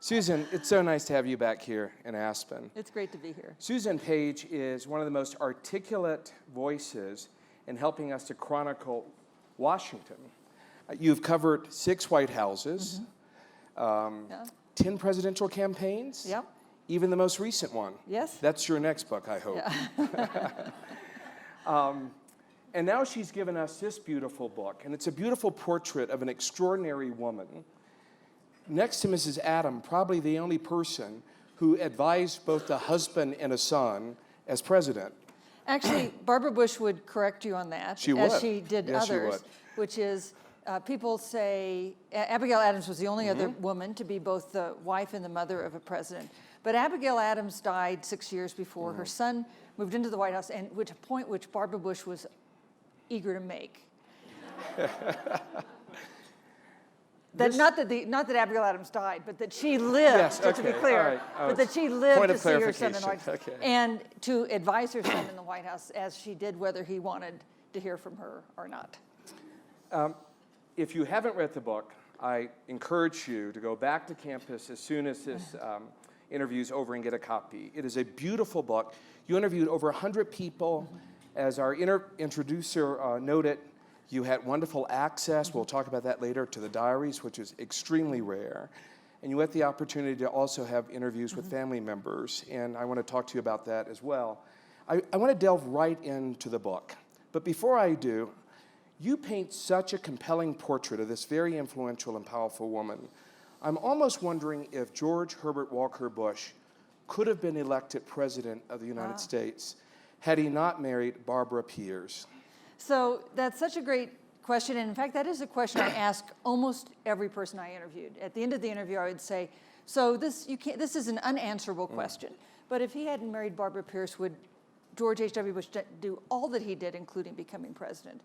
Susan, it's so nice to have you back here in Aspen. It's great to be here. Susan Page is one of the most articulate voices in helping us to chronicle Washington. You've covered 6 White Houses, 10 presidential campaigns, Yep. even the most recent one. Yes. That's your next book, I hope. Yeah. And now she's given us this beautiful book, and it's a beautiful portrait of an extraordinary woman. Next to Mrs. Adam, probably the only person who advised both a husband and a son as president. Actually, Barbara Bush would correct you on that, She would. as she did Yes, she others, would. which is people say Abigail Adams was the only other woman to be both the wife and the mother of a president. But Abigail Adams died 6 years before. Her son moved into the White House, and which a point which Barbara Bush was eager to make. Not that Abigail Adams died, but that she lived, Yes, just to be okay, clear, all right. but that she lived Point to of see her son in the White House, clarification, okay. and to advise her son in the White House as she did whether he wanted to hear from her or not. If you haven't read the book, I encourage you to go back to campus as soon as this interview's over and get a copy. It is a beautiful book. You interviewed over 100 people. As our introducer noted, you had wonderful access, we'll talk about that later, to the diaries, which is extremely rare. And you had the opportunity to also have interviews with family members, and I want to talk to you about that as well. I want to delve right into the book. But before I do, you paint such a compelling portrait of this very influential and powerful woman. I'm almost wondering if George Herbert Walker Bush could have been elected president of the United States had he not married Barbara Pierce. So that's such a great question, and in fact, that is a question I ask almost every person I interviewed. At the end of the interview, I would say, so this is an unanswerable question, but if he hadn't married Barbara Pierce, would George H.W. Bush do all that he did, including becoming president?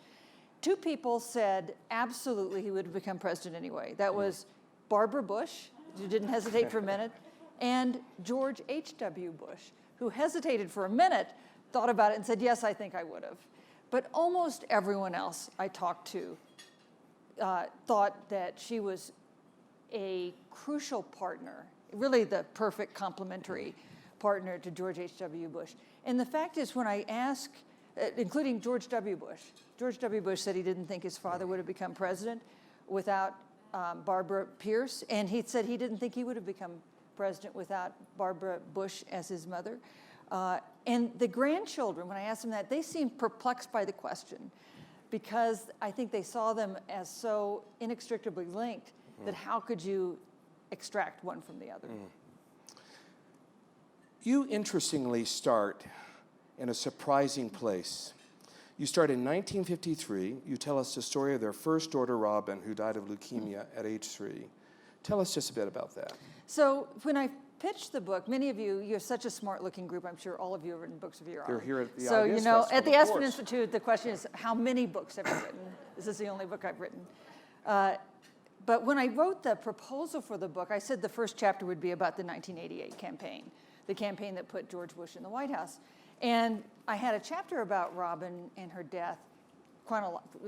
2 people said absolutely he would have become president anyway. That was Barbara Bush, who didn't hesitate for a minute, and George H.W. Bush, who hesitated for a minute, thought about it and said, yes, I think I would have. But almost everyone else I talked to thought that she was a crucial partner, really the perfect complementary partner to George H.W. Bush. And the fact is, when I ask, including George W. Bush said he didn't think his father would have become president without Barbara Pierce, and he said he didn't think he would have become president without Barbara Bush as his mother. And the grandchildren, when I asked them that, they seemed perplexed by the question because I think they saw them as so inextricably linked that how could you extract one from the other? You interestingly start in a surprising place. You start in 1953. You tell us the story of their first daughter, Robin, who died of leukemia at age 3. Tell us just a bit about that. So when I pitched the book, many of you have such a smart-looking group. I'm sure all of you have written books of your own. They're here at the So, Ideas you know, Festival, at the of Aspen course. Institute, the question is, how many books have you written? Is this the only book I've written? But when I wrote the proposal for the book, I said the first chapter would be about the 1988 campaign, the campaign that put George Bush in the White House. And I had a chapter about Robin and her death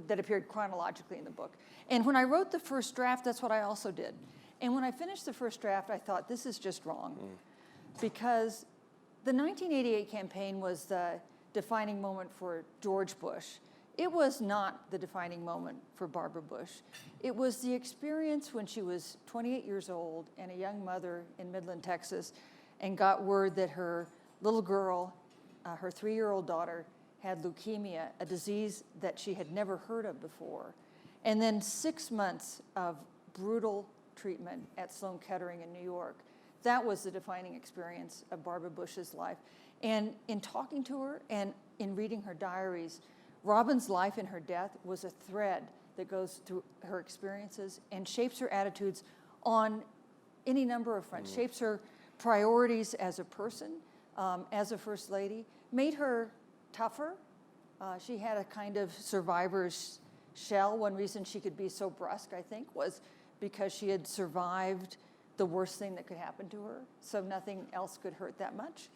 that appeared chronologically in the book. And when I wrote the first draft, that's what I also did. And when I finished the first draft, I thought, this is just wrong. Because the 1988 campaign was the defining moment for George Bush. It was not the defining moment for Barbara Bush. It was the experience when she was 28 years old and a young mother in Midland, Texas, and got word that her little girl, her 3-year-old daughter, had leukemia, a disease that she had never heard of before. And then 6 months of brutal treatment at Sloan Kettering in New York. That was the defining experience of Barbara Bush's life. And in talking to her and in reading her diaries, Robin's life and her death was a thread that goes through her experiences and shapes her attitudes on any number of fronts, shapes her priorities as a person, as a first lady, made her tougher. She had a kind of survivor's shell. One reason she could be so brusque, I think, was because she had survived the worst thing that could happen to her, so nothing else could hurt that much.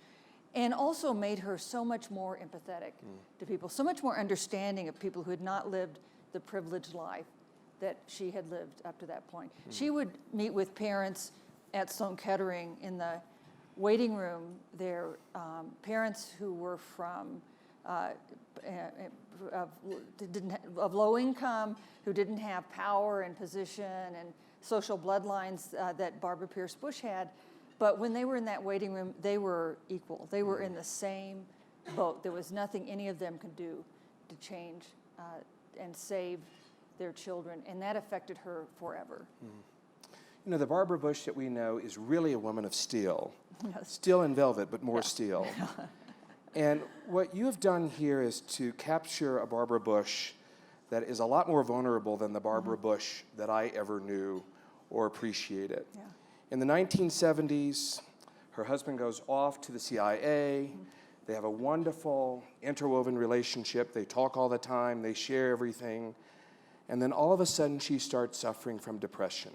And also made her so much more empathetic to people, so much more understanding of people who had not lived the privileged life that she had lived up to that point. She would meet with parents at Sloan Kettering in the waiting room, their parents who were from of low income, who didn't have power and position and social bloodlines that Barbara Pierce Bush had. But when they were in that waiting room, they were equal. They were in the same boat. There was nothing any of them could do to change and save their children, and that affected her forever. You know, the Barbara Bush that we know is really a woman of steel. Yes. Steel and velvet, but more steel. And what you have done here is to capture a Barbara Bush that is a lot more vulnerable than the Barbara Bush that I ever knew or appreciated. Yeah. In the 1970s, her husband goes off to the CIA. They have a wonderful interwoven relationship. They talk all the time. They share everything. And then all of a sudden, she starts suffering from depression.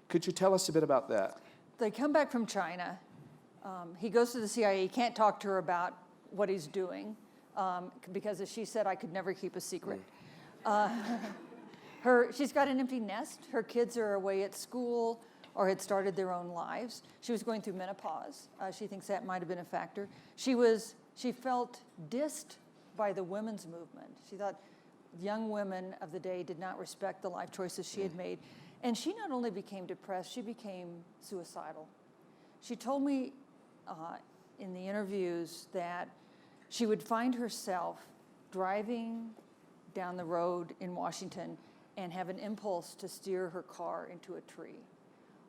Could you tell us a bit about that? They come back from China. He goes to the CIA. He can't talk to her about what he's doing because, as she said, I could never keep a secret. She's got an empty nest. Her kids are away at school or had started their own lives. She was going through menopause. She thinks that might have been a factor. She felt dissed by the women's movement. She thought young women of the day did not respect the life choices she had made. And she not only became depressed, she became suicidal. She told me in the interviews that she would find herself driving down the road in Washington and have an impulse to steer her car into a tree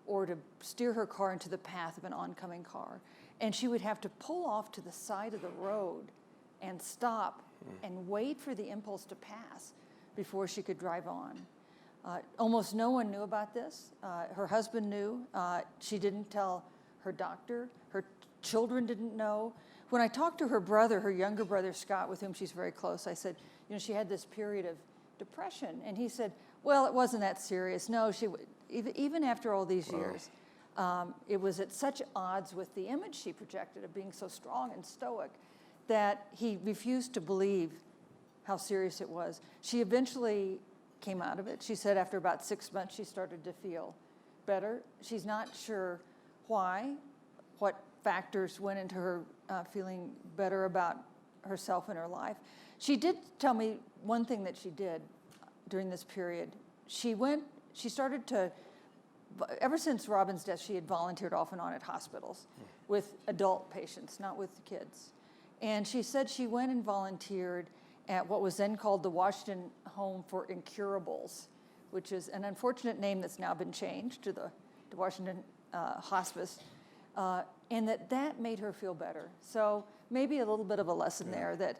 or to steer her car into the path of an oncoming car. And she would have to pull off to the side of the road and stop and wait for the impulse to pass before she could drive on. Almost no one knew about this. Her husband knew. She didn't tell her doctor. Her children didn't know. When I talked to her brother, her younger brother, Scott, with whom she's very close, I said, you know, she had this period of depression. And he said, well, it wasn't that serious. No, even after all these years, it was at such odds with the image she projected of being so strong and stoic that he refused to believe how serious it was. She eventually came out of it. She said after about 6 months, she started to feel better. She's not sure why, what factors went into her feeling better about herself and her life. She did tell me one thing that she did during this period. She started to, ever since Robin's death, she had volunteered off and on at hospitals with adult patients, not with kids. And she said she went and volunteered at what was then called the Washington Home for Incurables, which is an unfortunate name that's now been changed to the Washington Hospice, and that made her feel better. So maybe a little bit of a lesson there that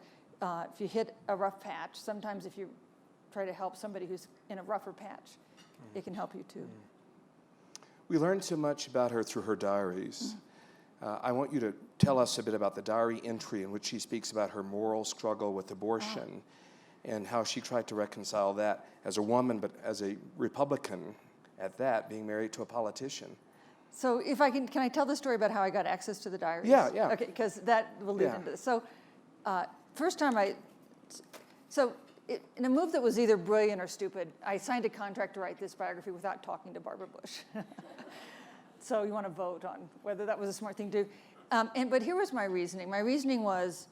if you hit a rough patch, sometimes if you try to help somebody who's in a rougher patch, it can help you too. We learned so much about her through her diaries. I want you to tell us a bit about the diary entry in which she speaks about her moral struggle with abortion and how she tried to reconcile that as a woman, but as a Republican at that, being married to a politician. So if I can I tell the story about how I got access to the diaries? Yeah. Okay, because that will lead into this. So first time in a move that was either brilliant or stupid, I signed a contract to write this biography without talking to Barbara Bush. So you want to vote on whether that was a smart thing to do. But here was my reasoning. My reasoning was,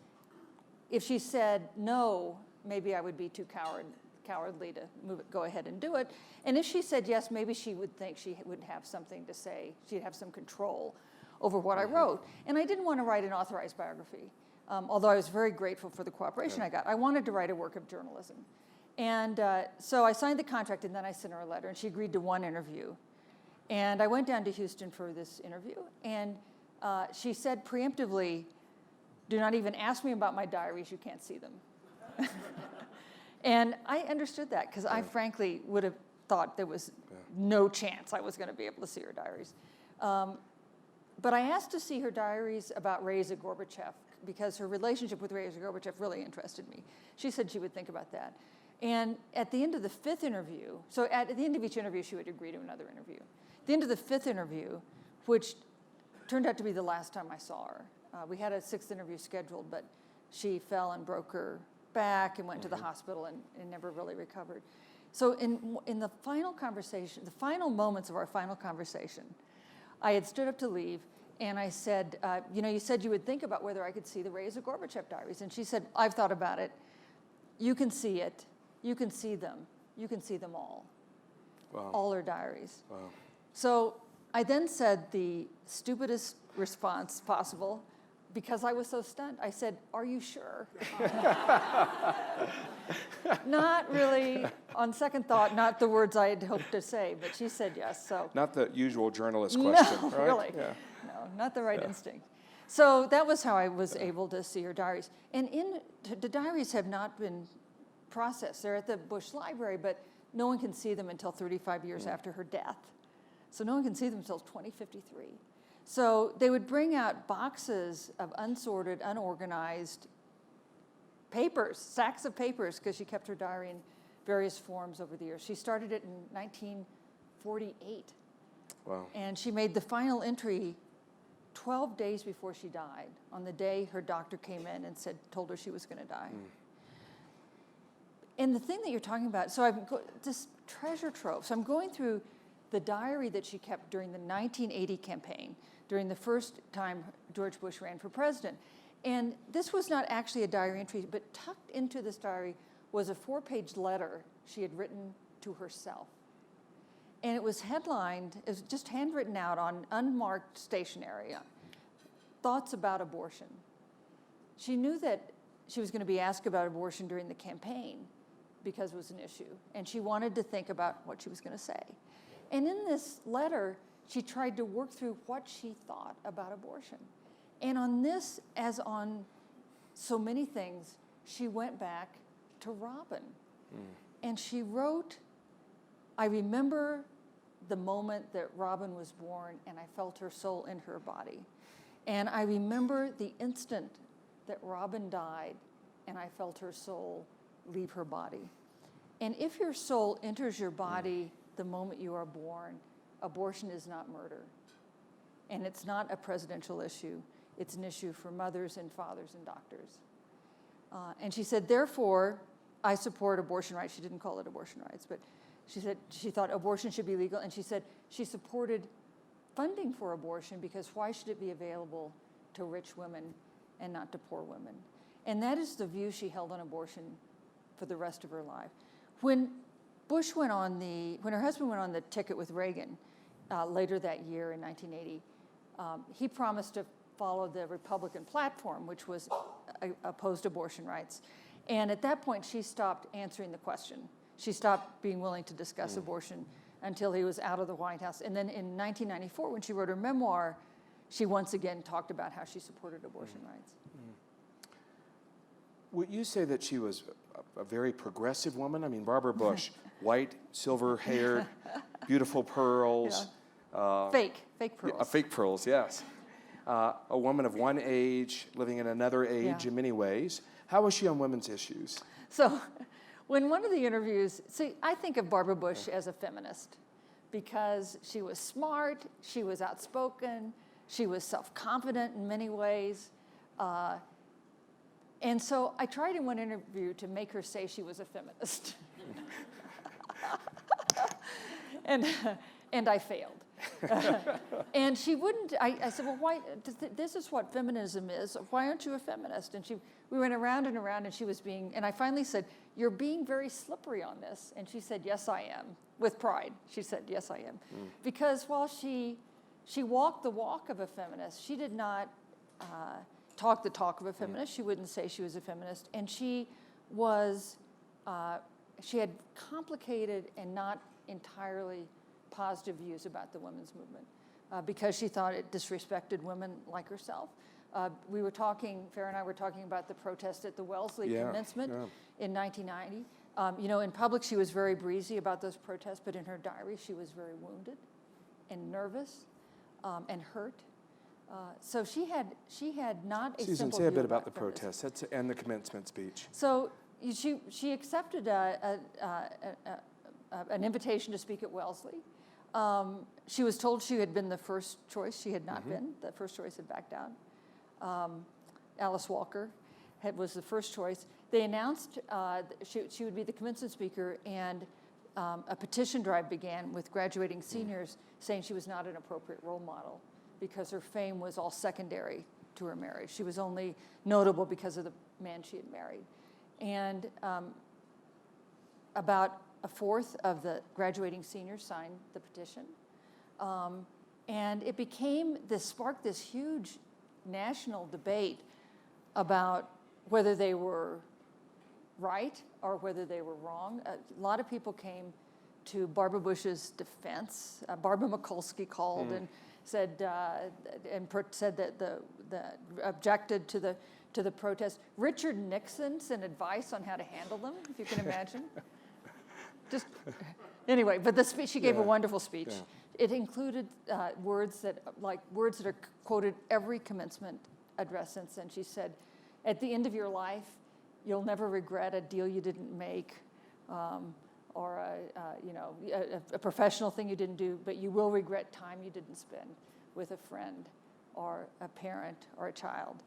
if she said no, maybe I would be too cowardly to go ahead and do it. And if she said yes, maybe she would think she would have something to say. She'd have some control over what I wrote. And I didn't want to write an authorized biography, although I was very grateful for the cooperation I got. I wanted to write a work of journalism. And so I signed the contract, and then I sent her a letter, and she agreed to one interview. And I went down to Houston for this interview, and she said preemptively, do not even ask me about my diaries, you can't see them. And I understood that, because I frankly would have thought there was no chance I was going to be able to see her diaries. But I asked to see her diaries about Raisa Gorbachev, because her relationship with Raisa Gorbachev really interested me. She said she would think about that. And at the end of the fifth interview, so at the end of each interview, she would agree to another interview. At the end of the fifth interview, which turned out to be the last time I saw her, we had a sixth interview scheduled, but she fell and broke her back and went to the hospital and never really recovered. So in the final conversation, the final moments of our final conversation, I had stood up to leave, and I said, you said you would think about whether I could see the Raisa Gorbachev diaries. And she said, I've thought about it. You can see it. You can see them. You can see them all. Wow. All her diaries. Wow. So I then said the stupidest response possible, because I was so stunned. I said, are you sure? Not really, on second thought, not the words I had hoped to say, but she said yes. So Not the usual journalist question, no, right? really. Yeah. No, not the right instinct. So that was how I was able to see her diaries. And the diaries have not been processed. They're at the Bush Library, but no one can see them until 35 years after her death. So no one can see them until 2053. So they would bring out boxes of unsorted, unorganized papers, sacks of papers, because she kept her diary in various forms over the years. She started it in 1948. Wow. And she made the final entry 12 days before she died, on the day her doctor came in and told her she was going to die. And the thing that you're talking about, so this treasure trove. So I'm going through the diary that she kept during the 1980 campaign, during the first time George Bush ran for president. And this was not actually a diary entry, but tucked into this diary was a 4-page letter she had written to herself. And it was headlined, it was just handwritten out on unmarked stationery, thoughts about abortion. She knew that she was going to be asked about abortion during the campaign because it was an issue. And she wanted to think about what she was going to say. And in this letter, she tried to work through what she thought about abortion. And on this, as on so many things, she went back to Robin. And she wrote, I remember the moment that Robin was born, and I felt her soul in her body. And I remember the instant that Robin died, and I felt her soul leave her body. And if your soul enters your body the moment you are born, abortion is not murder. And it's not a presidential issue. It's an issue for mothers and fathers and doctors. And she said, therefore, I support abortion rights. She didn't call it abortion rights, but she said she thought abortion should be legal. And she said she supported funding for abortion because why should it be available to rich women and not to poor women? And that is the view she held on abortion for the rest of her life. When her husband went on the ticket with Reagan later that year in 1980, he promised to follow the Republican platform, which was opposed abortion rights. And at that point, she stopped answering the question. She stopped being willing to discuss abortion until he was out of the White House. And then in 1994, when she wrote her memoir, she once again talked about how she supported abortion rights. Would you say that she was a very progressive woman? I mean, Barbara Bush, white, silver-haired, beautiful pearls. Yeah. Fake pearls. Fake pearls, yes. A woman of one age, living in another age in many ways. How was she on women's issues? So when one of the interviews, I think of Barbara Bush as a feminist because she was smart, she was outspoken, she was self-confident in many ways. And so I tried in one interview to make her say she was a feminist. and I failed. And she wouldn't, I said, well, why, this is what feminism is. Why aren't you a feminist? And we went around and around and she was and I finally said, you're being very slippery on this. And she said, yes, I am, with pride. She said, yes, I am. Because while she walked the walk of a feminist, she did not talk the talk of a feminist. She wouldn't say she was a feminist. And she had complicated and not entirely positive views about the women's movement because she thought it disrespected women like herself. We were talking, Farrah and I were talking about the protest at the Wellesley commencement in 1990. In public she was very breezy about those protests, but in her diary she was very wounded and nervous and hurt. So she had not a Susan, simple say a view bit about the feminism. protests and the commencement speech. So she accepted an invitation to speak at Wellesley. She was told she had been the first choice. She had not been. The first choice had backed out. Alice Walker was the first choice. They announced she would be the commencement speaker, and a petition drive began with graduating seniors saying she was not an appropriate role model because her fame was all secondary to her marriage. She was only notable because of the man she had married. And about a fourth of the graduating seniors signed the petition. And it sparked this huge national debate about whether they were right or whether they were wrong. A lot of people came to Barbara Bush's defense. Barbara Mikulski called and said that objected to the protest. Richard Nixon sent advice on how to handle them, if you can imagine. Just anyway, but the speech, she gave a wonderful speech. Yeah. It included words that are quoted every commencement address since then. She said, "At the end of your life, you'll never regret a deal you didn't make, or a professional thing you didn't do, but you will regret time you didn't spend with a friend, or a parent, or a child."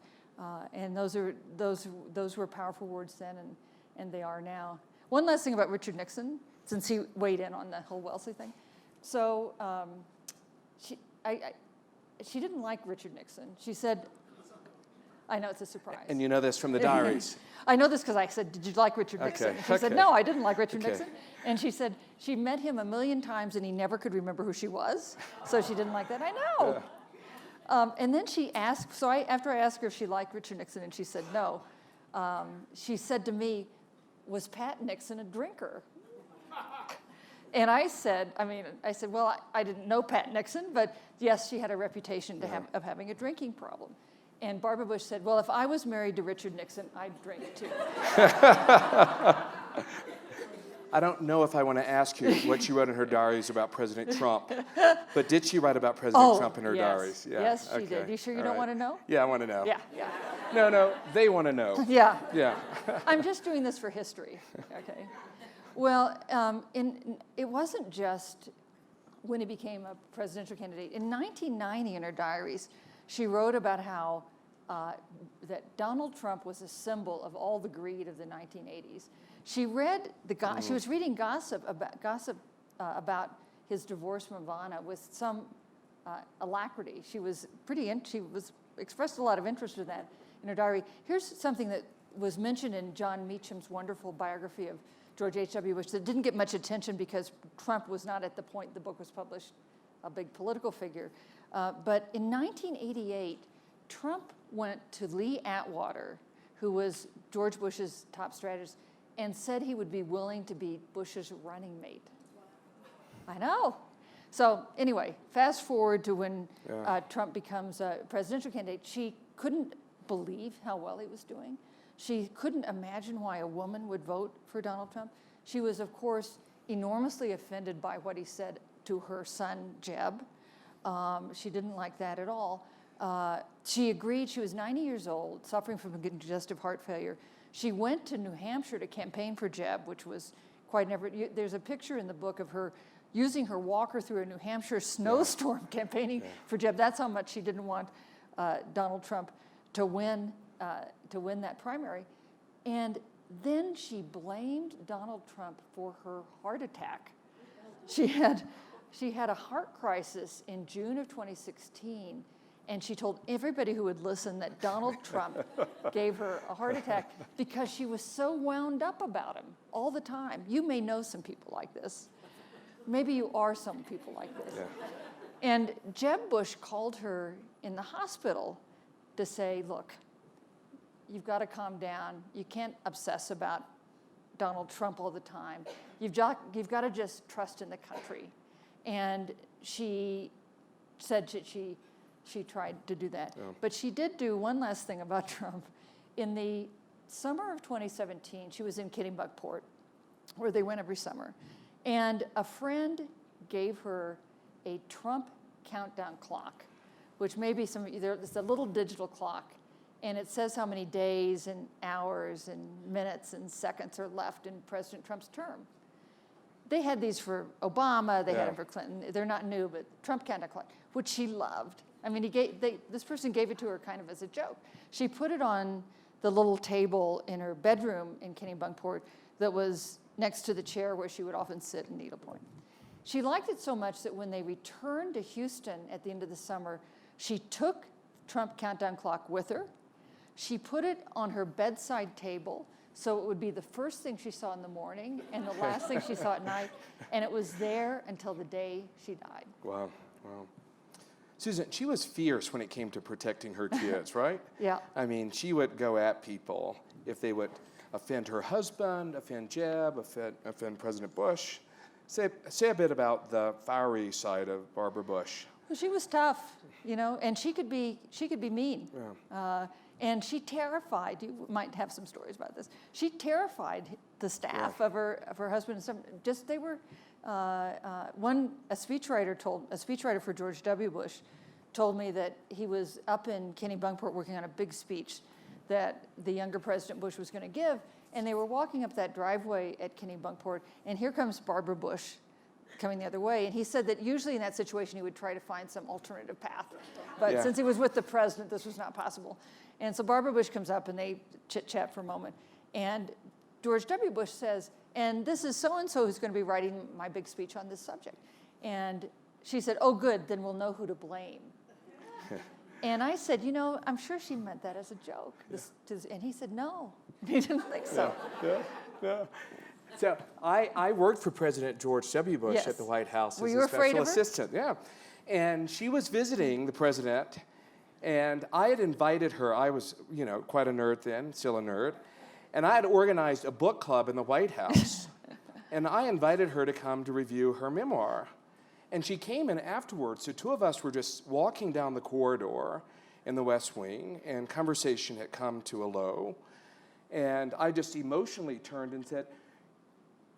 And those were powerful words then, and they are now. One last thing about Richard Nixon, since he weighed in on the whole Wellesley thing. So she didn't like Richard Nixon. She said, I know, it's a surprise. And you know this from the diaries. I know this because I said, "Did you like Richard Nixon?" She said, "No, I didn't like Richard Nixon." And she said she met him 1,000,000 times and he never could remember who she was. So she didn't like that. I know. Yeah. And then she asked, after I asked her if she liked Richard Nixon and she said no, she said to me, "Was Pat Nixon a drinker?" And I said, well, I didn't know Pat Nixon, but yes, she had a reputation of having a drinking problem. And Barbara Bush said, "Well, if I was married to Richard Nixon, I'd drink too." I don't know if I want to ask you what she wrote in her diaries about President Trump, but did she write about President Trump in her diaries? Yeah. Yes, she did. You sure you don't want to know? Yeah, I want to know. Yeah. No, they want to know. Yeah. Yeah. I'm just doing this for history. Okay. Well, it wasn't just when he became a presidential candidate. In 1990, in her diaries, she wrote about how that Donald Trump was a symbol of all the greed of the 1980s. She read she was reading gossip about his divorce from Ivana with some alacrity. She expressed a lot of interest in that in her diary. Here's something that was mentioned in John Meacham's wonderful biography of George H.W. Bush that didn't get much attention because Trump was not at the point the book was published a big political figure. But in 1988, Trump went to Lee Atwater, who was George Bush's top strategist, and said he would be willing to be Bush's running mate. I know. So anyway, fast forward to when Trump becomes a presidential candidate. She couldn't believe how well he was doing. She couldn't imagine why a woman would vote for Donald Trump. She was, of course, enormously offended by what he said to her son, Jeb. She didn't like that at all. She agreed. She was 90 years old, suffering from congestive heart failure. She went to New Hampshire to campaign for Jeb, which was quite an effort. There's a picture in the book of her using her walker through a New Hampshire snowstorm campaigning for Jeb. That's how much she didn't want Donald Trump to win that primary. And then she blamed Donald Trump for her heart attack. She had a heart crisis in June of 2016, and she told everybody who would listen that Donald Trump gave her a heart attack because she was so wound up about him all the time. You may know some people like this. Maybe you are some people like this. Yeah. And Jeb Bush called her in the hospital to say, "Look, you've got to calm down. You can't obsess about Donald Trump all the time. You've got to just trust in the country." And she said she tried to do that. Yeah. But she did do one last thing about Trump. In the summer of 2017, she was in Kennebunkport, where they went every summer. And a friend gave her a Trump countdown clock, which maybe it's a little digital clock. And it says how many days and hours and minutes and seconds are left in President Trump's term. They had these for Obama. They had them for Clinton. They're not new, but Trump countdown clock, which she loved. I mean, this person gave it to her kind of as a joke. She put it on the little table in her bedroom in Kennebunkport that was next to the chair where she would often sit and needlepoint. She liked it so much that when they returned to Houston at the end of the summer, she took Trump countdown clock with her. She put it on her bedside table, so it would be the first thing she saw in the morning and the last thing she saw at night, and it was there until the day she died. Wow, wow. Susan, she was fierce when it came to protecting her kids, right? Yeah. I mean, she would go at people if they would offend her husband, offend Jeb, offend President Bush. Say a bit about the fiery side of Barbara Bush. Well, she was tough, you know, and she could be mean. Yeah. And she terrified, you might have some stories about this, she terrified the staff of her husband. They were, a speechwriter for George W. Bush told me that he was up in Kennebunkport working on a big speech that the younger President Bush was going to give, and they were walking up that driveway at Kennebunkport, and here comes Barbara Bush coming the other way, and he said that usually in that situation he would try to find some alternative path, but since he was with the president, this was not possible. And so Barbara Bush comes up and they chit-chat for a moment, and George W. Bush says, and this is so-and-so who's going to be writing my big speech on this subject. And she said, oh good, then we'll know who to blame. And I said, you know, I'm sure she meant that as a joke. And he said, no, he didn't think so. Yeah. So I worked for President George W. Bush Yes. at the White House Were as you a afraid special of her? assistant. Yeah. And she was visiting the president, and I had invited her. I was, you know, quite a nerd then, still a nerd. And I had organized a book club in the White House. And I invited her to come to review her memoir. And she came in afterwards. The two of us were just walking down the corridor in the West Wing, and conversation had come to a low. And I just emotionally turned and said,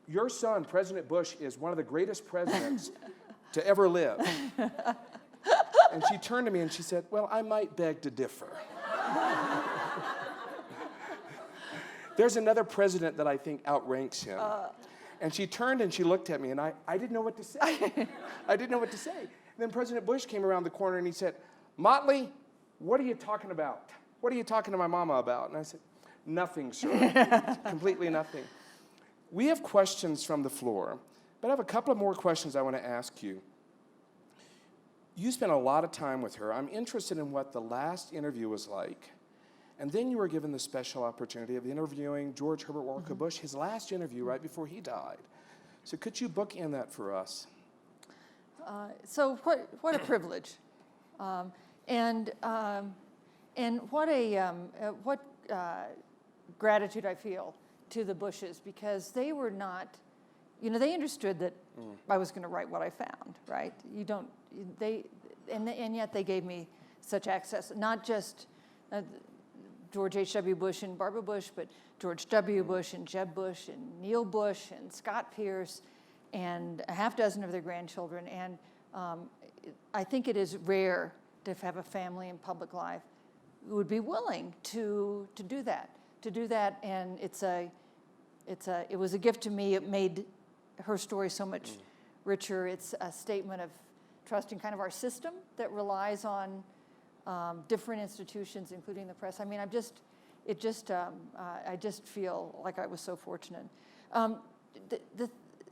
your son, President Bush, is one of the greatest presidents to ever live. And she turned to me and she said, well, I might beg to differ. There's another president that I think outranks him. And she turned and she looked at me, and I didn't know what to say. I didn't know what to say. And then President Bush came around the corner and he said, Motley, what are you talking about? What are you talking to my mama about? And I said, nothing, sir. Completely nothing. We have questions from the floor, but I have a couple of more questions I want to ask you. You spent a lot of time with her. I'm interested in what the last interview was like. And then you were given the special opportunity of interviewing George Herbert Walker Bush, his last interview right before he died. So could you bookend that for us? So what a privilege, and what gratitude I feel to the Bushes, because they were not, you know, they understood that I was going to write what I found, right? And yet they gave me such access, not just George H.W. Bush and Barbara Bush, but George W. Bush and Jeb Bush and Neil Bush and Scott Pierce and a half dozen of their grandchildren. And I think it is rare to have a family in public life who would be willing to do that. And it was a gift to me. It made her story so much richer. It's a statement of trust in kind of our system that relies on different institutions, including the press. I mean, I just feel like I was so fortunate.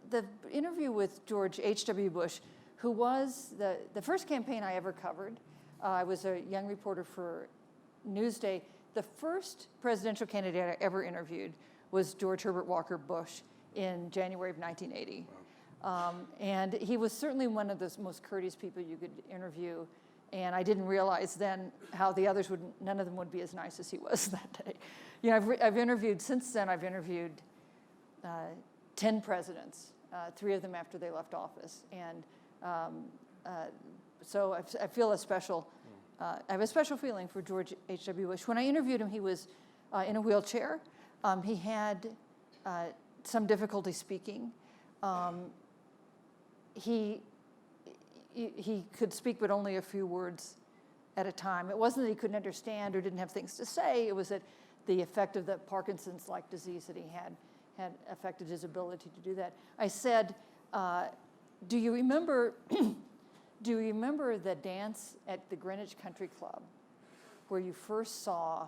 The interview with George H.W. Bush, who was the first campaign I ever covered. I was a young reporter for Newsday. The first presidential candidate I ever interviewed was George Herbert Walker Bush in January of 1980. And he was certainly one of the most courteous people you could interview. And I didn't realize then how the others none of them would be as nice as he was that day. You know, I've interviewed, since then I've interviewed 10 presidents, 3 of them after they left office. And so I feel a special, I have a special feeling for George H.W. Bush. When I interviewed him, he was in a wheelchair. He had some difficulty speaking. He could speak, but only a few words at a time. It wasn't that he couldn't understand or didn't have things to say. It was that the effect of the Parkinson's-like disease that he had affected his ability to do that. I said, do you remember the dance at the Greenwich Country Club where you first saw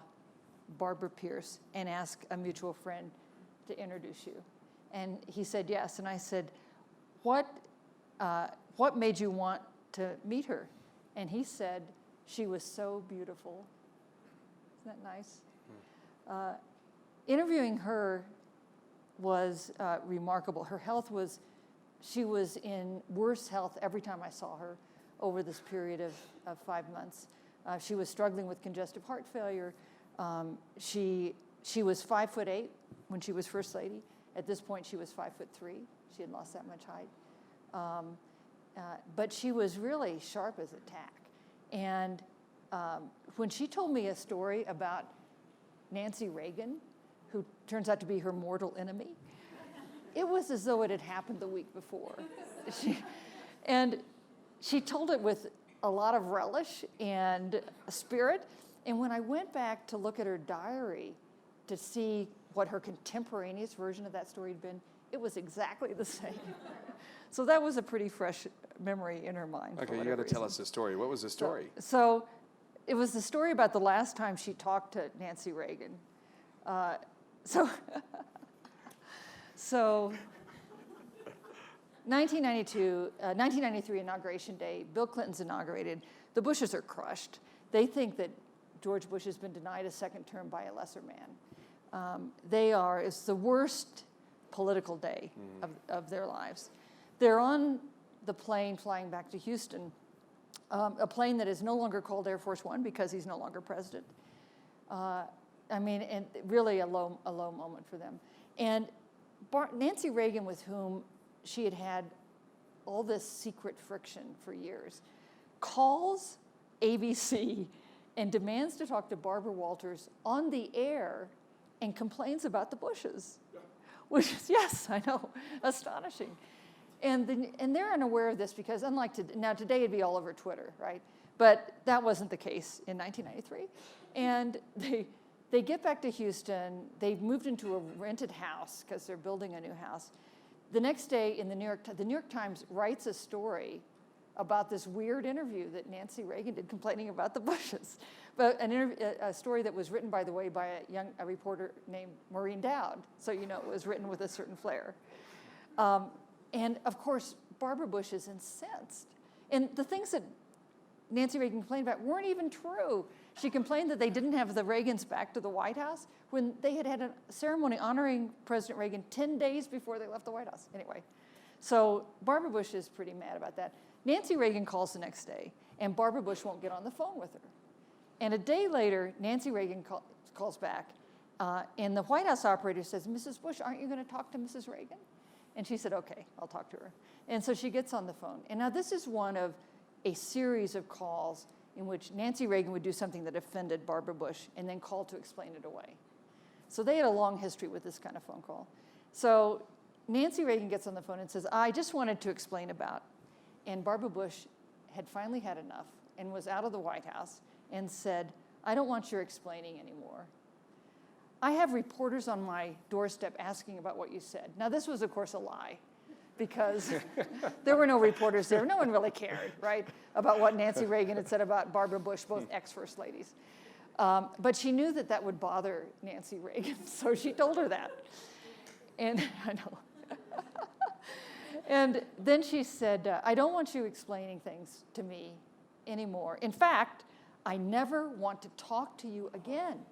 Barbara Pierce and asked a mutual friend to introduce you? And he said yes. And I said, what made you want to meet her? And he said, she was so beautiful. Isn't that nice? Interviewing her was remarkable. Her health was, she was in worse health every time I saw her over this period of 5 months. She was struggling with congestive heart failure. She was 5'8" when she was First Lady. At this point, she was 5'3". She had lost that much height. But she was really sharp as a tack. And when she told me a story about Nancy Reagan, who turns out to be her mortal enemy, it was as though it had happened the week before. She told it with a lot of relish and spirit. And when I went back to look at her diary to see what her contemporaneous version of that story had been, it was exactly the same. So that was a pretty fresh memory in her mind. Okay, you got to tell us the story. What was the story? So it was the story about the last time she talked to Nancy Reagan. So 1993 inauguration day, Bill Clinton's inaugurated. The Bushes are crushed. They think that George Bush has been denied a second term by a lesser man. It's the worst political day of their lives. They're on the plane flying back to Houston, a plane that is no longer called Air Force One because he's no longer president. And really a low moment for them. And Nancy Reagan, with whom she had had all this secret friction for years, calls ABC and demands to talk to Barbara Walters on the air and complains about the Bushes, which is, yes, I know, astonishing. And they're unaware of this because now today it'd be all over Twitter, right? But that wasn't the case in 1993. And they get back to Houston. They've moved into a rented house because they're building a new house. The next day in the New York Times writes a story about this weird interview that Nancy Reagan did complaining about the Bushes. But a story that was written, by the way, by a reporter named Maureen Dowd. So you know it was written with a certain flair. And of course, Barbara Bush is incensed. And the things that Nancy Reagan complained about weren't even true. She complained that they didn't have the Reagans back to the White House when they had a ceremony honoring President Reagan 10 days before they left the White House. Anyway, so Barbara Bush is pretty mad about that. Nancy Reagan calls the next day, and Barbara Bush won't get on the phone with her. And a day later, Nancy Reagan calls back, and the White House operator says, "Mrs. Bush, aren't you going to talk to Mrs. Reagan?" And she said, "Okay, I'll talk to her." And so she gets on the phone. And now this is one of a series of calls in which Nancy Reagan would do something that offended Barbara Bush and then call to explain it away. So they had a long history with this kind of phone call. So Nancy Reagan gets on the phone and says, "I just wanted to explain about," and Barbara Bush had finally had enough and was out of the White House and said, "I don't want your explaining anymore. I have reporters on my doorstep asking about what you said." Now, this was, of course, a lie because there were no reporters there. No one really cared, right, about what Nancy Reagan had said about Barbara Bush, both ex-first ladies. But she knew that that would bother Nancy Reagan, so she told her that. And I know. And then she said, "I don't want you explaining things to me anymore. In fact, I never want to talk to you again."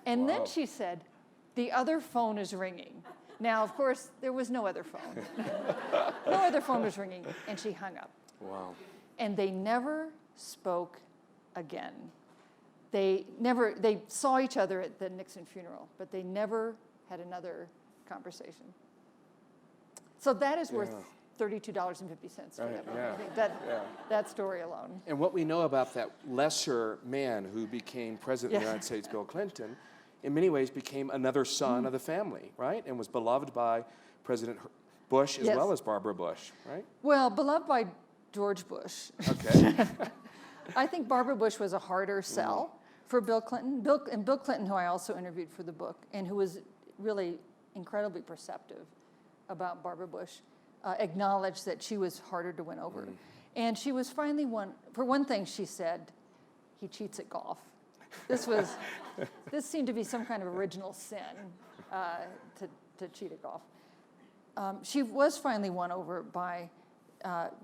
And then she said, "The other phone is ringing." Now, of course, there was no other phone. No other phone was ringing, and she hung up. Wow. And they never spoke again. They saw each other at the Nixon funeral, but they never had another conversation. So that is worth $32.50 for them. Yeah. I think that story alone. And what we know about that lesser man who became president of the United States, Bill Clinton, in many ways became another son of the family, right? And was beloved by President Bush as well as Barbara Bush, right? Well, beloved by George Bush. Okay. I think Barbara Bush was a harder sell for Bill Clinton. Bill Clinton, who I also interviewed for the book, and who was really incredibly perceptive about Barbara Bush, acknowledged that she was harder to win over. And she was finally won. For one thing, she said, "He cheats at golf." This seemed to be some kind of original sin to cheat at golf. she was finally won over by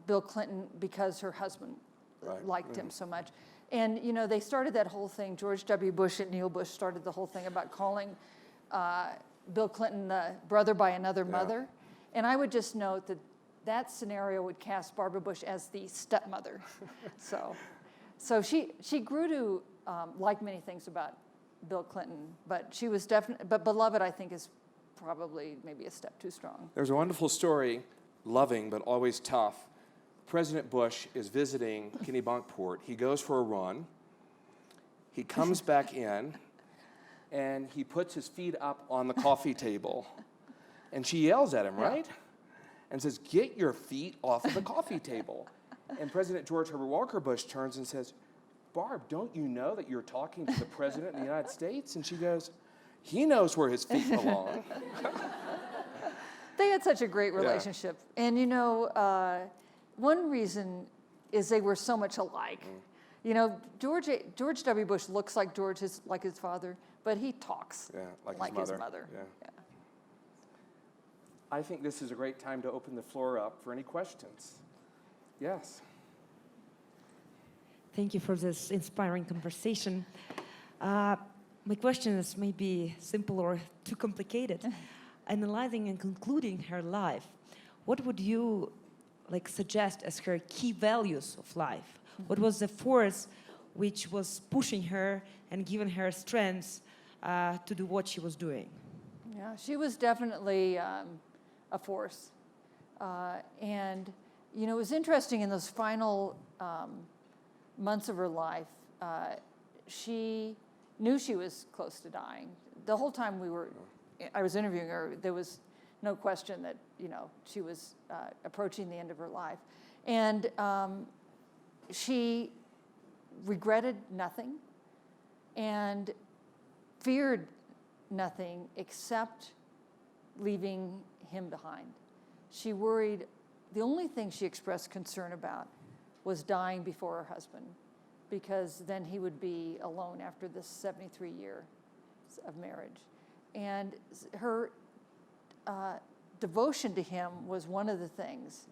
Bill Clinton because her husband liked him so much. And, they started that whole thing. George W. Bush and Neil Bush started the whole thing about calling Bill Clinton the brother by another mother. And I would just note that scenario would cast Barbara Bush as the stepmother. So she grew to like many things about Bill Clinton, but she was definitely, but beloved, I think, is probably maybe a step too strong. There's a wonderful story, loving but always tough. President Bush is visiting Kennebunkport. He goes for a run. He comes back in, and he puts his feet up on the coffee table. And she yells at him, right? And says, "Get your feet off of the coffee table." And President George Herbert Walker Bush turns and says, "Barb, don't you know that you're talking to the President of the United States?" And she goes, "He knows where his feet belong." They had such a great relationship. And, one reason is they were so much alike. George W. Bush looks like like his father, but he talks like his mother. Yeah. I think this is a great time to open the floor up for any questions. Yes. Thank you for this inspiring conversation. My question is maybe simple or too complicated. Analyzing and concluding her life, what would you suggest as her key values of life? What was the force which was pushing her and giving her strength to do what she was doing? Yeah, she was definitely a force. And, it was interesting in those final months of her life, she knew she was close to dying. The whole time I was interviewing her, there was no question that, she was approaching the end of her life. And she regretted nothing and feared nothing except leaving him behind. She worried, the only thing she expressed concern about was dying before her husband, because then he would be alone after this 73 years of marriage. And her devotion to him was one of the things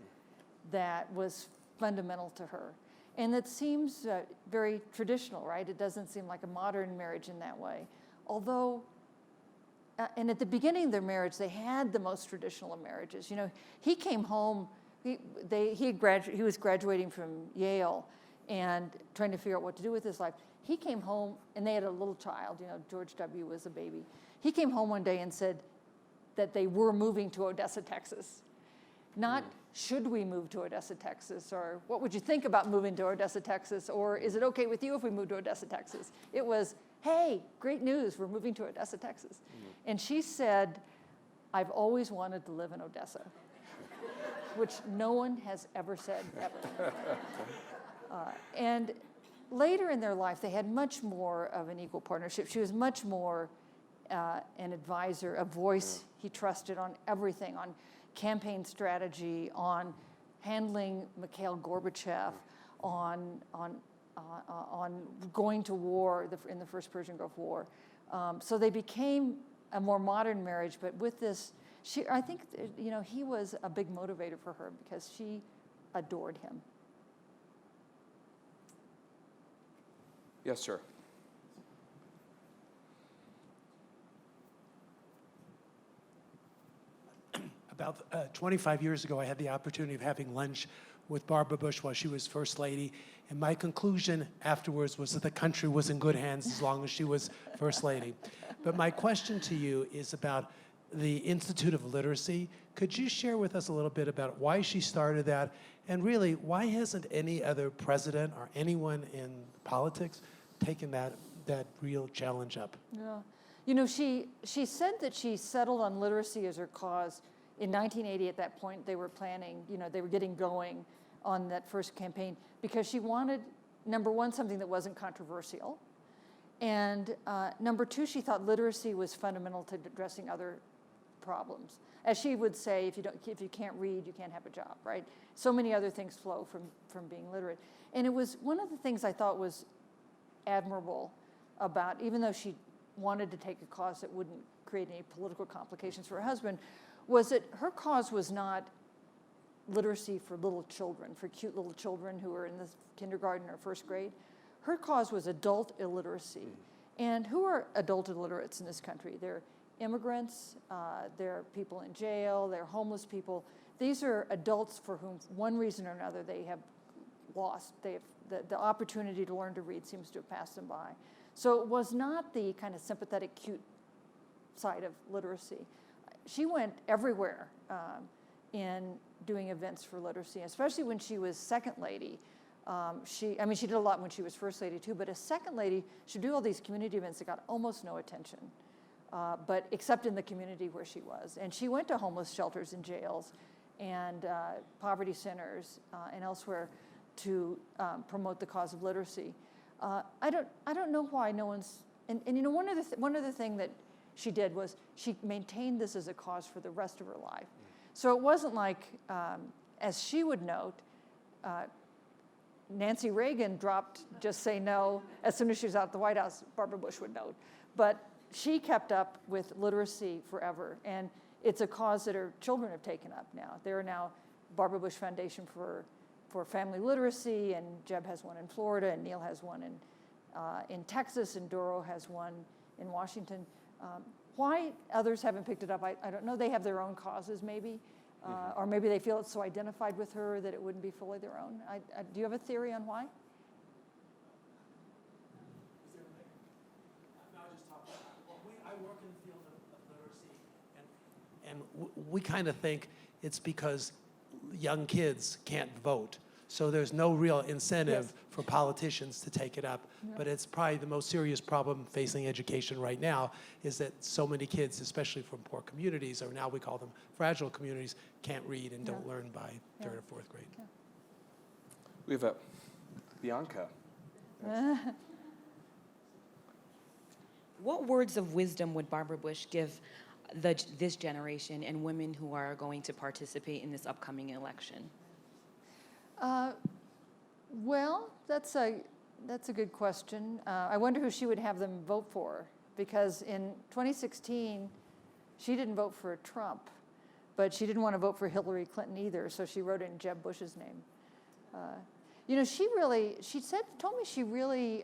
that was fundamental to her. And it seems very traditional, right? It doesn't seem like a modern marriage in that way. Although, and at the beginning of their marriage, they had the most traditional of marriages. He came home, he was graduating from Yale and trying to figure out what to do with his life. He came home, and they had a little child. George W. was a baby. He came home one day and said that they were moving to Odessa, Texas. Not, should we move to Odessa, Texas, or what would you think about moving to Odessa, Texas, or is it okay with you if we move to Odessa, Texas? It was, hey, great news, we're moving to Odessa, Texas. And she said, I've always wanted to live in Odessa, which no one has ever said, ever. And later in their life, they had much more of an equal partnership. She was much more an advisor, a voice he trusted on everything, on campaign strategy, on handling Mikhail Gorbachev, on going to war in the First Persian Gulf War. So they became a more modern marriage, but with this, I think, he was a big motivator for her because she adored him. Yes, sir. About 25 years ago, I had the opportunity of having lunch with Barbara Bush while she was First Lady, and my conclusion afterwards was that the country was in good hands as long as she was First Lady. But my question to you is about the Institute of Literacy. Could you share with us a little bit about why she started that, and really, why hasn't any other president or anyone in politics taken that real challenge up? Yeah. She said that she settled on literacy as her cause. In 1980, at that point, they were planning, they were getting going on that first campaign because she wanted, number one, something that wasn't controversial. And number two, she thought literacy was fundamental to addressing other problems. As she would say, if you can't read, you can't have a job, right? So many other things flow from being literate. And it was one of the things I thought was admirable about, even though she wanted to take a cause that wouldn't create any political complications for her husband, was that her cause was not literacy for little children, for cute little children who were in the kindergarten or first grade. Her cause was adult illiteracy. And who are adult illiterates in this country? They're immigrants, they're people in jail, they're homeless people. These are adults for whom, one reason or another, they have lost. The opportunity to learn to read seems to have passed them by. So it was not the kind of sympathetic, cute side of literacy. She went everywhere in doing events for literacy, especially when she was second lady. She did a lot when she was first lady too, but as second lady, she'd do all these community events that got almost no attention, but except in the community where she was. And she went to homeless shelters and jails and poverty centers and elsewhere to promote the cause of literacy. I don't know why no one's, and you know, one other thing that she did was she maintained this as a cause for the rest of her life. So it wasn't like, as she would note, Nancy Reagan dropped just say no as soon as she was out of the White House, Barbara Bush would note. But she kept up with literacy forever. And it's a cause that her children have taken up now. There are now Barbara Bush Foundation for Family Literacy, and Jeb has one in Florida, and Neil has one in Texas, and Doro has one in Washington. Why others haven't picked it up, I don't know. They have their own causes, maybe. Or maybe they feel it's so identified with her that it wouldn't be fully their own. Do you have a theory on why? I work in the field of literacy, and we kind of think it's because young kids can't vote. So there's no real incentive for politicians to take it up. But it's probably the most serious problem facing education right now is that so many kids, especially from poor communities, or now we call them fragile communities, can't read and don't learn by third or fourth grade. Yeah. We have Bianca. What words of wisdom would Barbara Bush give this generation and women who are going to participate in this upcoming election? Well, that's a good question. I wonder who she would have them vote for, because in 2016, she didn't vote for Trump, but she didn't want to vote for Hillary Clinton either, so she wrote in Jeb Bush's name. You know, told me she really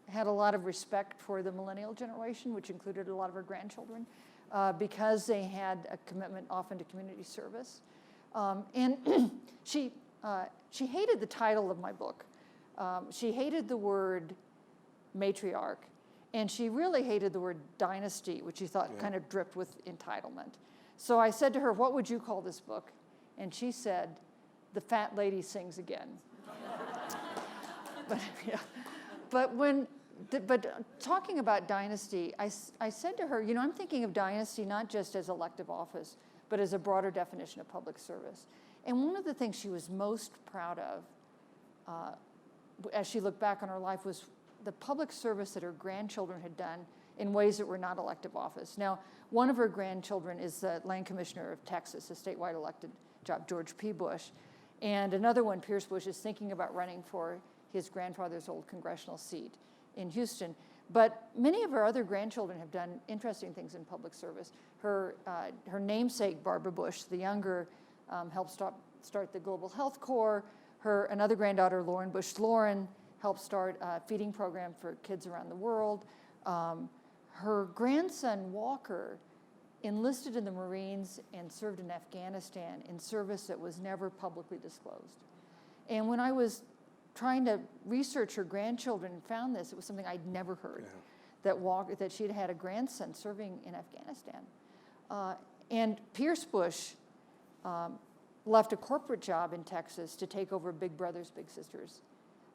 had a lot of respect for the millennial generation, which included a lot of her grandchildren, because they had a commitment often to community service. And she hated the title of my book. She hated the word matriarch, and she really hated the word dynasty, which she thought kind of dripped with entitlement. So I said to her, "What would you call this book?" And she said, "The Fat Lady Sings Again." But talking about dynasty, I said to her, you know, I'm thinking of dynasty not just as elective office, but as a broader definition of public service. And one of the things she was most proud of, as she looked back on her life, was the public service that her grandchildren had done in ways that were not elective office. Now, one of her grandchildren is the land commissioner of Texas, a statewide elected job, George P. Bush. And another one, Pierce Bush, is thinking about running for his grandfather's old congressional seat in Houston. But many of her other grandchildren have done interesting things in public service. Her namesake, Barbara Bush, the younger, helped start the Global Health Corps. Another granddaughter, Lauren Bush Lauren, helped start a feeding program for kids around the world. Her grandson, Walker, enlisted in the Marines and served in Afghanistan in service that was never publicly disclosed. And when I was trying to research her grandchildren and found this, it was something I'd never heard, that she'd had a grandson serving in Afghanistan. And Pierce Bush left a corporate job in Texas to take over Big Brothers Big Sisters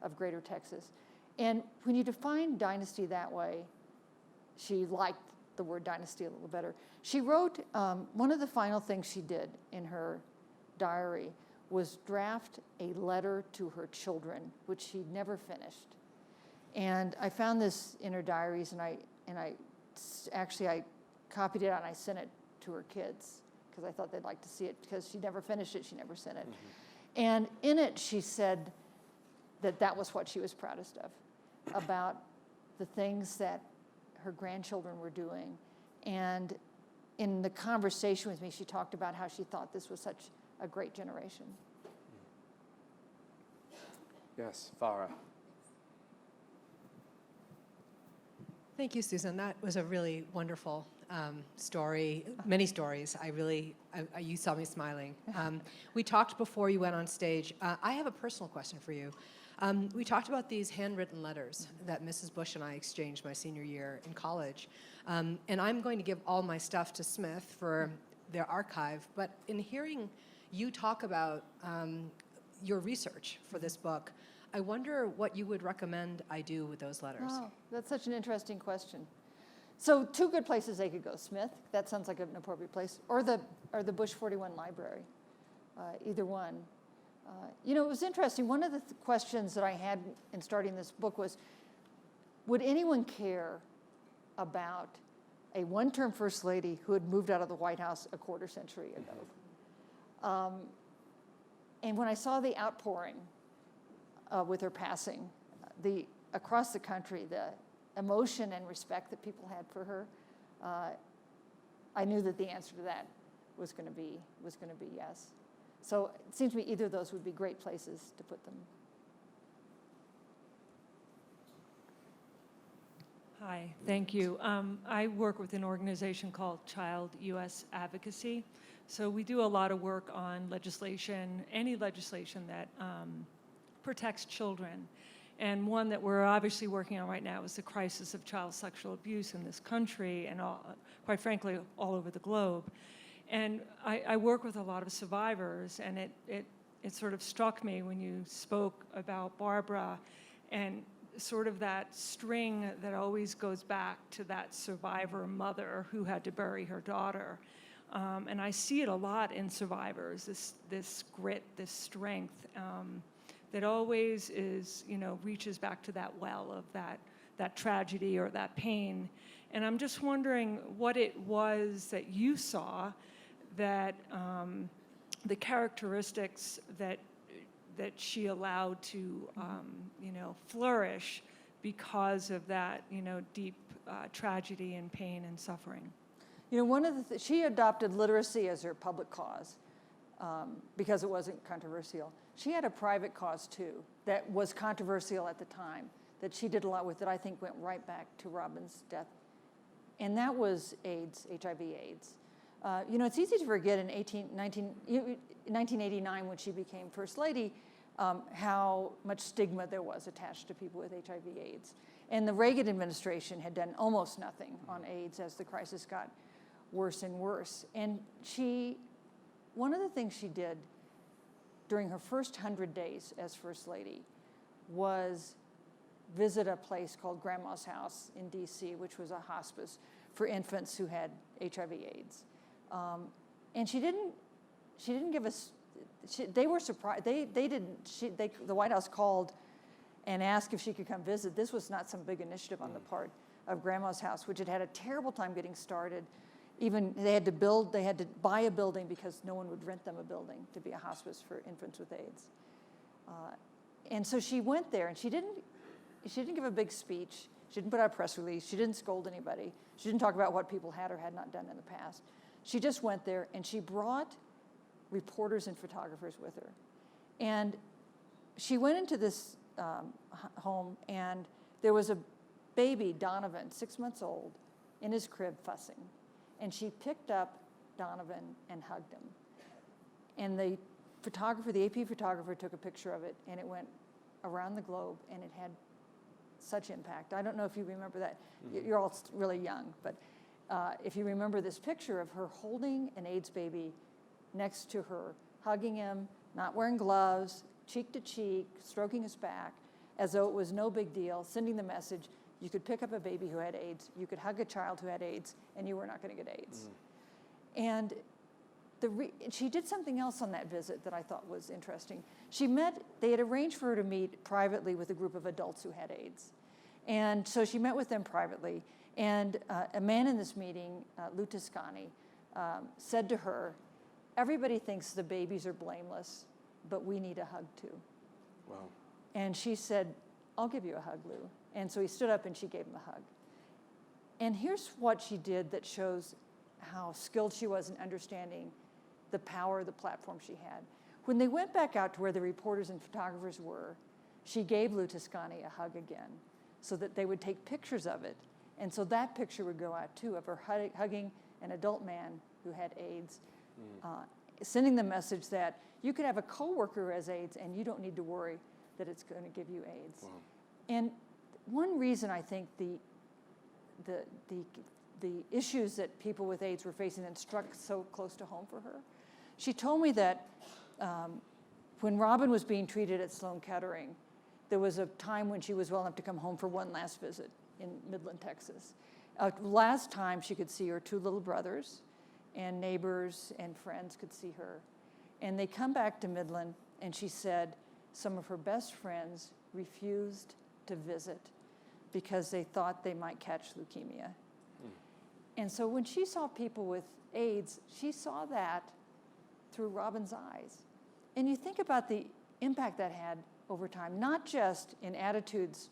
of Greater Texas. And when you define dynasty that way, she liked the word dynasty a little better. She wrote, one of the final things she did in her diary was draft a letter to her children, which she never finished. And I found this in her diaries, and I copied it out and I sent it to her kids because I thought they'd like to see it, because she never finished it, she never sent it. Mm-hmm. And in it, she said that was what she was proudest of, about the things that her grandchildren were doing. And in the conversation with me, she talked about how she thought this was such a great generation. Yes, Farah. Thank you, Susan. That was a really wonderful story. Many stories. You saw me smiling. We talked before you went on stage. I have a personal question for you. We talked about these handwritten letters that Mrs. Bush and I exchanged my senior year in college. And I'm going to give all my stuff to Smith for their archive. But in hearing you talk about your research for this book, I wonder what you would recommend I do with those letters. Oh, that's such an interesting question. So 2 good places they could go. Smith, that sounds like an appropriate place, or the Bush 41 Library, either one. You know, it was interesting. One of the questions that I had in starting this book was, would anyone care about a one-term first lady who had moved out of the White House a quarter century ago? And when I saw the outpouring with her passing, across the country, the emotion and respect that people had for her, I knew that the answer to that was going to be yes. So it seems to me either of those would be great places to put them. Hi, thank you. I work with an organization called Child U.S. Advocacy. So we do a lot of work on legislation, any legislation that protects children. And one that we're obviously working on right now is the crisis of child sexual abuse in this country and, quite frankly, all over the globe. And I work with a lot of survivors, and it sort of struck me when you spoke about Barbara and sort of that string that always goes back to that survivor mother who had to bury her daughter. And I see it a lot in survivors, this grit, this strength that always is, reaches back to that well of that tragedy or that pain. And I'm just wondering what it was that you saw that the characteristics that she allowed to, flourish because of that, deep tragedy and pain and suffering. One of she adopted literacy as her public cause because it wasn't controversial. She had a private cause too that was controversial at the time that she did a lot with that I think went right back to Robin's death. And that was AIDS, HIV/AIDS. It's easy to forget in 1989 when she became First Lady, how much stigma there was attached to people with HIV/AIDS. And the Reagan administration had done almost nothing on AIDS as the crisis got worse and worse. And one of the things she did during her first 100 days as First Lady was visit a place called Grandma's House in DC, which was a hospice for infants who had HIV/AIDS. And she didn't give us, they were surprised, the White House called and asked if she could come visit. This was not some big initiative on the part of Grandma's House, which had had a terrible time getting started. Even they had to buy a building because no one would rent them a building to be a hospice for infants with AIDS. And so she went there, and she didn't give a big speech. She didn't put out a press release. She didn't scold anybody. She didn't talk about what people had or had not done in the past. She just went there, and she brought reporters and photographers with her. And she went into this home, and there was a baby, Donovan, 6 months old, in his crib fussing. And she picked up Donovan and hugged him. And the AP photographer took a picture of it, and it went around the globe, and it had such impact. I don't know if you remember that. Mm-hmm. You're all really young, but if you remember this picture of her holding an AIDS baby next to her, hugging him, not wearing gloves, cheek to cheek, stroking his back, as though it was no big deal, sending the message, you could pick up a baby who had AIDS, you could hug a child who had AIDS, and you were not going to get AIDS. Mm. And she did something else on that visit that I thought was interesting. They had arranged for her to meet privately with a group of adults who had AIDS. And so she met with them privately, and a man in this meeting, Lou Toscani, said to her, everybody thinks the babies are blameless, but we need a hug too. Wow. And she said, I'll give you a hug, Lou. And so he stood up and she gave him a hug. And here's what she did that shows how skilled she was in understanding the power of the platform she had. When they went back out to where the reporters and photographers were, she gave Lou Toscani a hug again so that they would take pictures of it. And so that picture would go out too, of her hugging an adult man who had AIDS, sending the message that you could have a coworker who has AIDS and you don't need to worry that it's going to give you AIDS. Wow. And one reason I think the issues that people with AIDS were facing then struck so close to home for her. She told me that when Robin was being treated at Sloan Kettering, there was a time when she was well enough to come home for one last visit in Midland, Texas. Last time she could see her two little brothers, and neighbors and friends could see her. And they come back to Midland, and she said some of her best friends refused to visit because they thought they might catch leukemia. And so when she saw people with AIDS, she saw that through Robin's eyes. And you think about the impact that had over time, not just in attitudes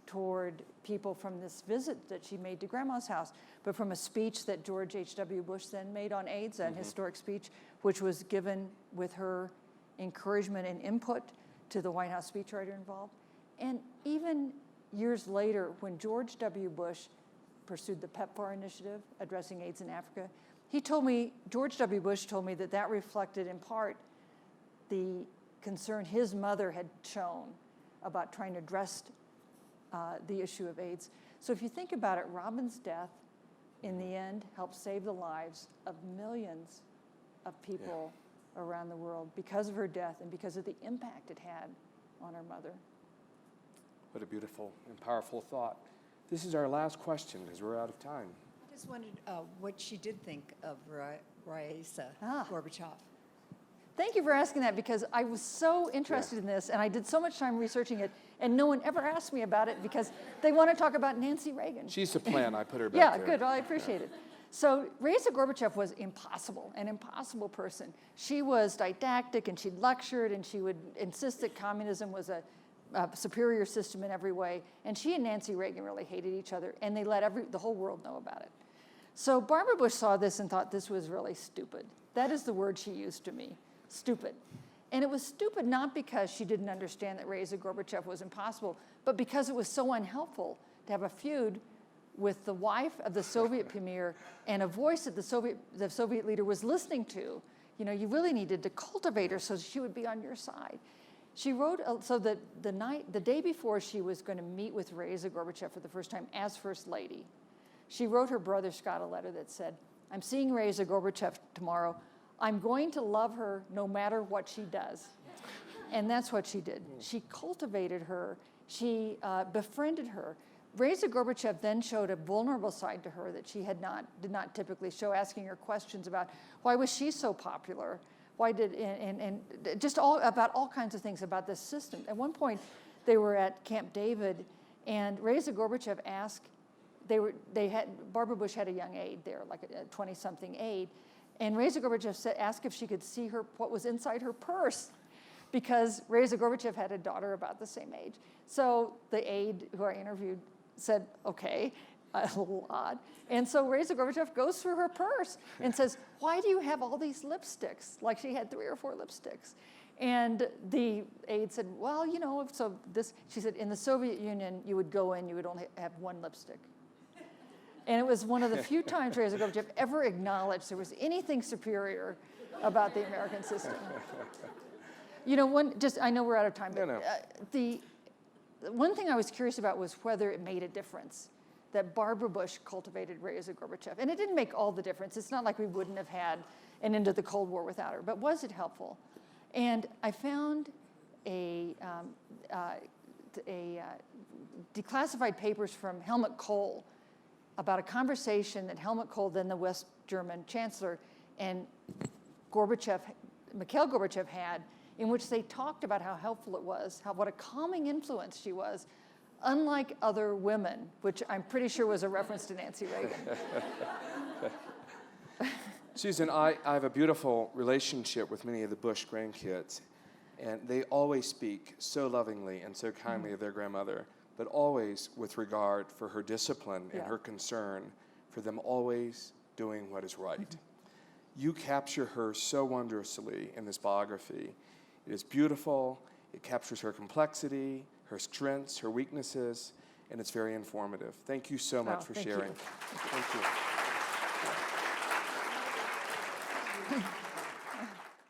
toward people from this visit that she made to Grandma's house, but from a speech that George H.W. Bush then made on AIDS, an historic speech, which was given with her encouragement and input to the White House speechwriter involved. And even years later, when George W. Bush pursued the PEPFAR initiative addressing AIDS in Africa, George W. Bush told me that reflected in part the concern his mother had shown about trying to address the issue of AIDS. So if you think about it, Robin's death in the end helped save the lives of millions of people around the world because of her death and because of the impact it had on her mother. What a beautiful and powerful thought. This is our last question because we're out of time. I just wondered what she did think of Raisa Gorbachev. Thank you for asking that, because I was so interested in this, and I did so much time researching it, and no one ever asked me about it because they want to talk about Nancy Reagan. She's the plan. I put her back there. Yeah, good. Well, I appreciate it. So Raisa Gorbachev was an impossible person. She was didactic, and she lectured, and she would insist that communism was a superior system in every way. And she and Nancy Reagan really hated each other, and they let the whole world know about it. So Barbara Bush saw this and thought this was really stupid. That is the word she used to me, stupid. And it was stupid not because she didn't understand that Raisa Gorbachev was impossible, but because it was so unhelpful to have a feud with the wife of the Soviet premier and a voice that the Soviet leader was listening to. You know, you really needed to cultivate her so she would be on your side. She wrote, so that the day before she was going to meet with Raisa Gorbachev for the first time as First Lady, she wrote her brother Scott a letter that said, "I'm seeing Raisa Gorbachev tomorrow. I'm going to love her no matter what she does." And that's what she did. She cultivated her. She befriended her. Raisa Gorbachev then showed a vulnerable side to her that she did not typically show, asking her questions about why was she so popular, and just about all kinds of things about this system. At one point, they were at Camp David, and Raisa Gorbachev asked, Barbara Bush had a young aide there, like a 20-something aide, and Raisa Gorbachev asked if she could see what was inside her purse, because Raisa Gorbachev had a daughter about the same age. So the aide who I interviewed said, okay, a little odd. And so Raisa Gorbachev goes through her purse and says, "Why do you have all these lipsticks?" Like she had 3 or 4 lipsticks. And the aide said, "Well, you know, she said, in the Soviet Union, you would go in, you would only have 1 lipstick." And it was one of the few times Raisa Gorbachev ever acknowledged there was anything superior about the American system. You know, I know we're out of time, but the one thing I was curious about was whether it made a difference that Barbara Bush cultivated Raisa Gorbachev. And it didn't make all the difference. It's not like we wouldn't have had an end to the Cold War without her, but was it helpful? And I found declassified papers from Helmut Kohl about a conversation that Helmut Kohl, then the West German chancellor, and Mikhail Gorbachev had, in which they talked about how helpful it was, what a calming influence she was, unlike other women, which I'm pretty sure was a reference to Nancy Reagan. Susan, I have a beautiful relationship with many of the Bush grandkids, and they always speak so lovingly and so kindly of their grandmother, but always with regard for her discipline and her concern for them always doing what is right. You capture her so wondrously in this biography. It is beautiful. It captures her complexity, her strengths, her weaknesses, and it's very informative. Thank you so much for thank you. sharing. Thank you.